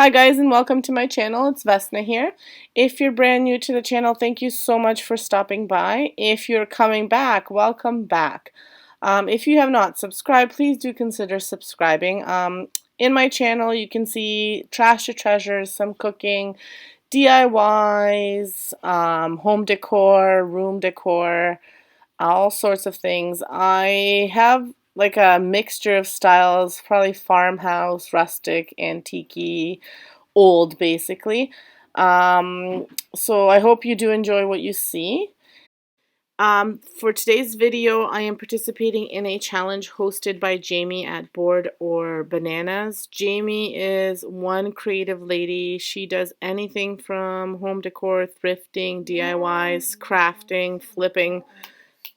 Hi guys, and welcome to my channel. It's Vesna here. If you're brand new to the channel, thank you so much for stopping by. If you're coming back, welcome back. If you have not subscribed, please do consider subscribing. In my channel you can see trash to treasures, some cooking, DIYs, home decor, room decor, all sorts of things. I have like a mixture of styles, probably farmhouse, rustic, antique, old basically. So I hope you do enjoy what you see. For today's video, I am participating in a challenge hosted by Jaime at Board or Bananas. Jaime is one creative lady. She does anything from home decor, thrifting, DIYs, crafting, flipping,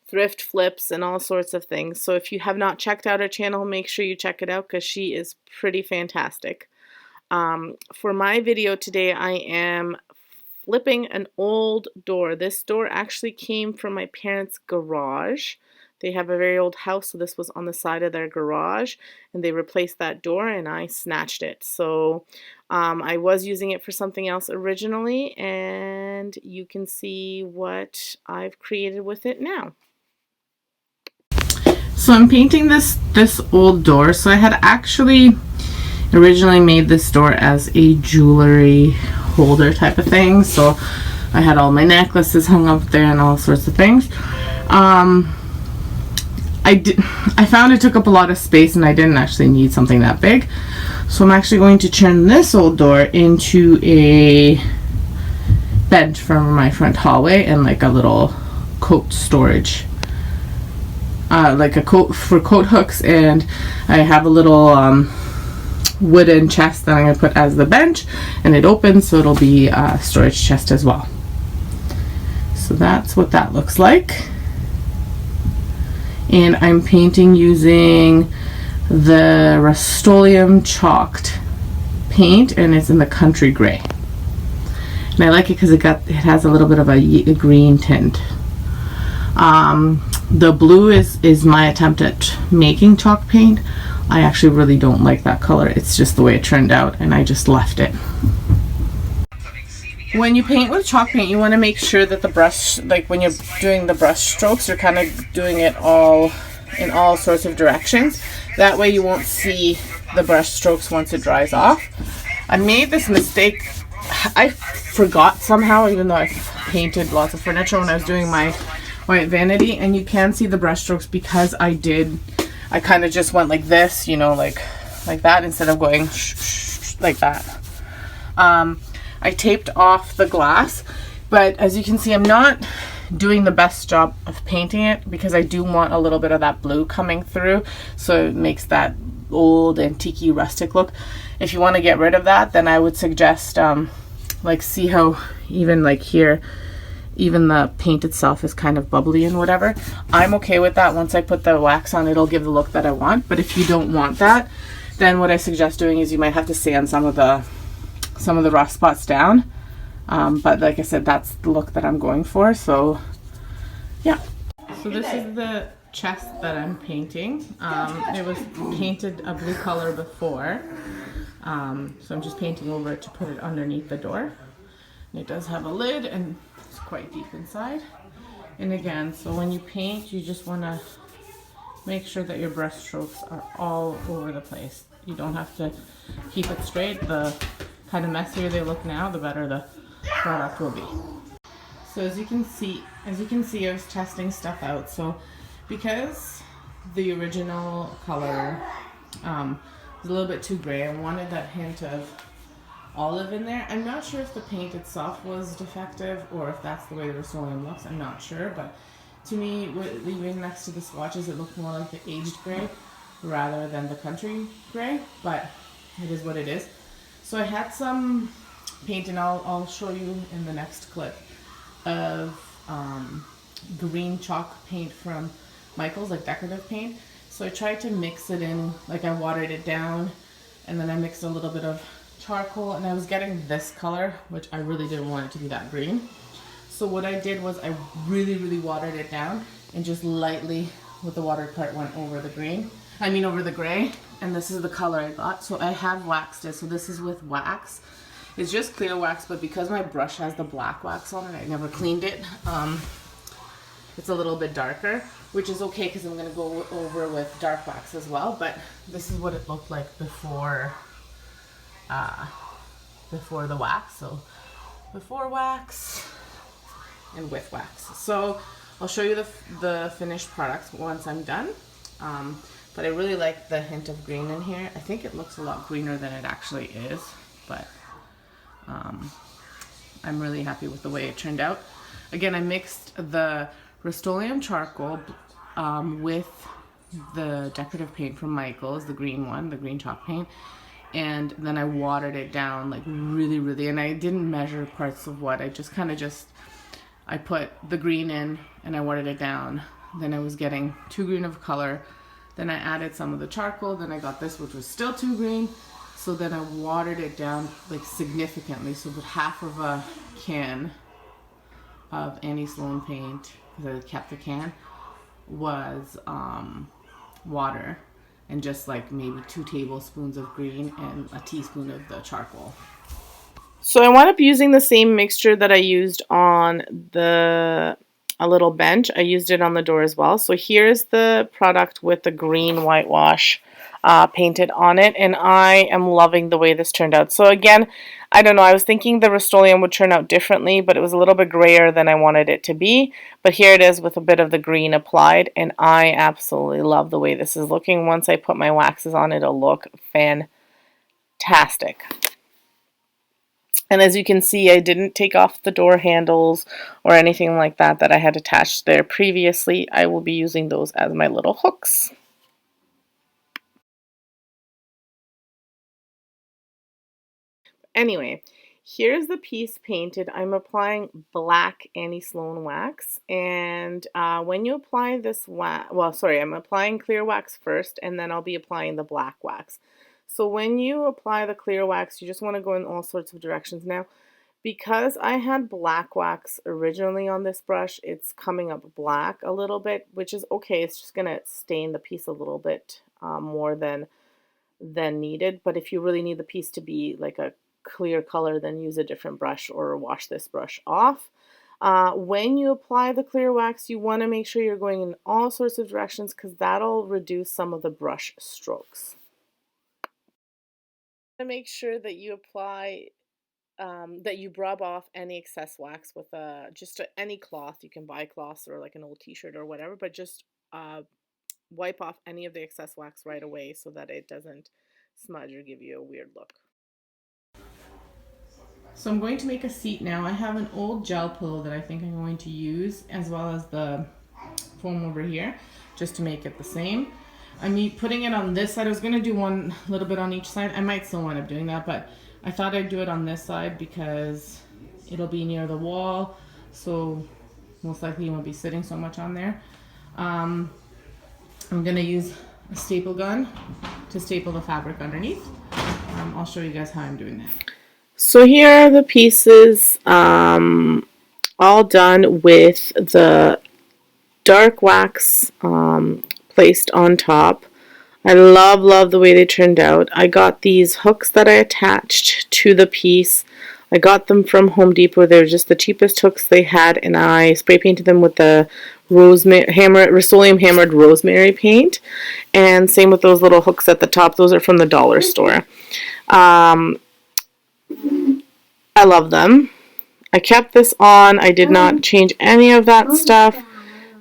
thrift flips, and all sorts of things. So if you have not checked out her channel, make sure you check it out because she is pretty fantastic. For my video today, I am flipping an old door. This door actually came from my parents' garage. They have a very old house, so this was on the side of their garage, and they replaced that door, and I snatched it. So I was using it for something else originally, and you can see what I've created with it now. So I'm painting this old door. So I had actually originally made this door as a jewelry holder type of thing, so I had all my necklaces hung up there and all sorts of things. I found it took up a lot of space and I didn't actually need something that big, so I'm actually going to turn this old door into a bench for my front hallway and like a little coat storage, like a coat for coat hooks, and I have a little wooden chest that I'm going to put as the bench, and it opens so it'll be a storage chest as well. So that's what that looks like, and I'm painting using the Rust-Oleum chalked paint, and it's in the country gray, and I like it because it has a little bit of a green tint. The blue is my attempt at making chalk paint. I actually really don't like that color. It's just the way it turned out, and I just left it. When you paint with chalk paint, you want to make sure that the brush, like when you're doing the brush strokes, you're kind of doing it all in all sorts of directions. That way you won't see the brush strokes once it dries off. I made this mistake. I forgot somehow, even though I painted lots of furniture when I was doing my white vanity, and you can see the brush strokes because I kind of just went like this, you know, like that, instead of going like that. I taped off the glass, but as you can see, I'm not doing the best job of painting it because I do want a little bit of that blue coming through, so it makes that old antique rustic look. If you want to get rid of that, then I would suggest like, see how even like here, even the paint itself is kind of bubbly and whatever. I'm okay with that. Once I put the wax on, it'll give the look that I want. But if you don't want that, then what I suggest doing is you might have to sand some of the rough spots down. But like I said, that's the look that I'm going for. So yeah. So this is the chest that I'm painting. It was painted a blue color before. So I'm just painting over it to put it underneath the door. And it does have a lid, and it's quite deep inside. And again, so when you paint, you just want to make sure that your brush strokes are all over the place. You don't have to keep it straight. The kind of messier they look now, the better the product will be. So as you can see, I was testing stuff out. So because the original color was a little bit too gray, I wanted that hint of olive in there. I'm not sure if the paint itself was defective or if that's the way the Rust-Oleum looks. I'm not sure, but to me, leaving next to the swatches, it looked more like the aged gray rather than the country gray, but it is what it is. So I had some paint, and I'll show you in the next clip, of green chalk paint from Michael's, like decorative paint. So I tried to mix it in, like I watered it down, and then I mixed a little bit of charcoal, and I was getting this color, which I really didn't want it to be that green. So what I did was I really watered it down, and just lightly with the watered part went over the green, over the gray, and this is the color I got. So I have waxed it. So this is with wax. It's just clear wax, but because my brush has the black wax on it, I never cleaned it. It's a little bit darker, which is okay because I'm going to go over with dark wax as well. But this is what it looked like before the wax. So before wax and with wax. So I'll show you the finished product once I'm done. But I really like the hint of green in here. I think it looks a lot greener than it actually is, but I'm really happy with the way it turned out. Again, I mixed the Rust-Oleum charcoal with the decorative paint from Michael's, the green one, the green chalk paint, and then I watered it down like really, and I didn't measure parts of what, I just I put the green in and I watered it down. Then I was getting too green of color. Then I added some of the charcoal. Then I got this, which was still too green. So then I watered it down like significantly. So with half of a can of Annie Sloan paint, because I kept the can, was water, and just like maybe 2 tablespoons of green and a teaspoon of the charcoal. So I wound up using the same mixture that I used on a little bench. I used it on the door as well. So here's the product with the green whitewash painted on it, and I am loving the way this turned out. So again, I don't know, I was thinking the Rust-Oleum would turn out differently, but it was a little bit grayer than I wanted it to be. But here it is with a bit of the green applied, and I absolutely love the way this is looking. Once I put my waxes on, it'll look fantastic. And as you can see, I didn't take off the door handles or anything like that I had attached there previously. I will be using those as my little hooks. Anyway, here's the piece painted. I'm applying black Annie Sloan wax, and when you apply this wax, I'm applying clear wax first, and then I'll be applying the black wax. So when you apply the clear wax, you just want to go in all sorts of directions. Now, because I had black wax originally on this brush, it's coming up black a little bit, which is okay. It's just going to stain the piece a little bit more than needed. But if you really need the piece to be like a clear color, then use a different brush or wash this brush off. When you apply the clear wax, you want to make sure you're going in all sorts of directions because that'll reduce some of the brush strokes. Make sure that you apply that you rub off any excess wax with any cloth. You can buy cloths or like an old t-shirt or whatever, but just wipe off any of the excess wax right away so that it doesn't smudge or give you a weird look. So I'm going to make a seat now. I have an old gel pillow that I think I'm going to use, as well as the foam over here, just to make it the same. I'm putting it on this side. I was going to do one little bit on each side. I might still wind up doing that, but I thought I'd do it on this side because it'll be near the wall, so most likely you won't be sitting so much on there. I'm going to use a staple gun to staple the fabric underneath. I'll show you guys how I'm doing that. So here are the pieces all done with the dark wax placed on top. I love the way they turned out. I got these hooks that I attached to the piece. I got them from Home Depot. They were just the cheapest hooks they had, and I spray painted them with the Rust-Oleum hammered rosemary paint. And same with those little hooks at the top. Those are from the dollar store. I love them. I kept this on. I did not change any of that stuff.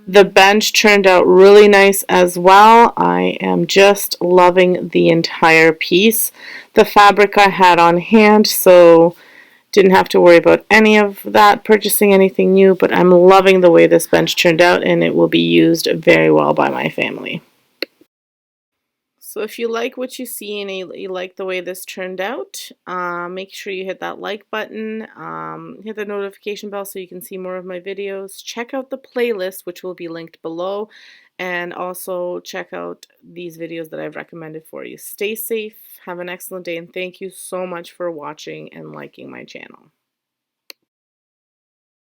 The bench turned out really nice as well. I am just loving the entire piece. The fabric I had on hand, so didn't have to worry about any of that, purchasing anything new, but I'm loving the way this bench turned out, and it will be used very well by my family. So if you like what you see and you like the way this turned out, make sure you hit that like button, hit the notification bell so you can see more of my videos. Check out the playlist, which will be linked below, and also check out these videos that I've recommended for you. Stay safe, have an excellent day, and thank you so much for watching and liking my channel.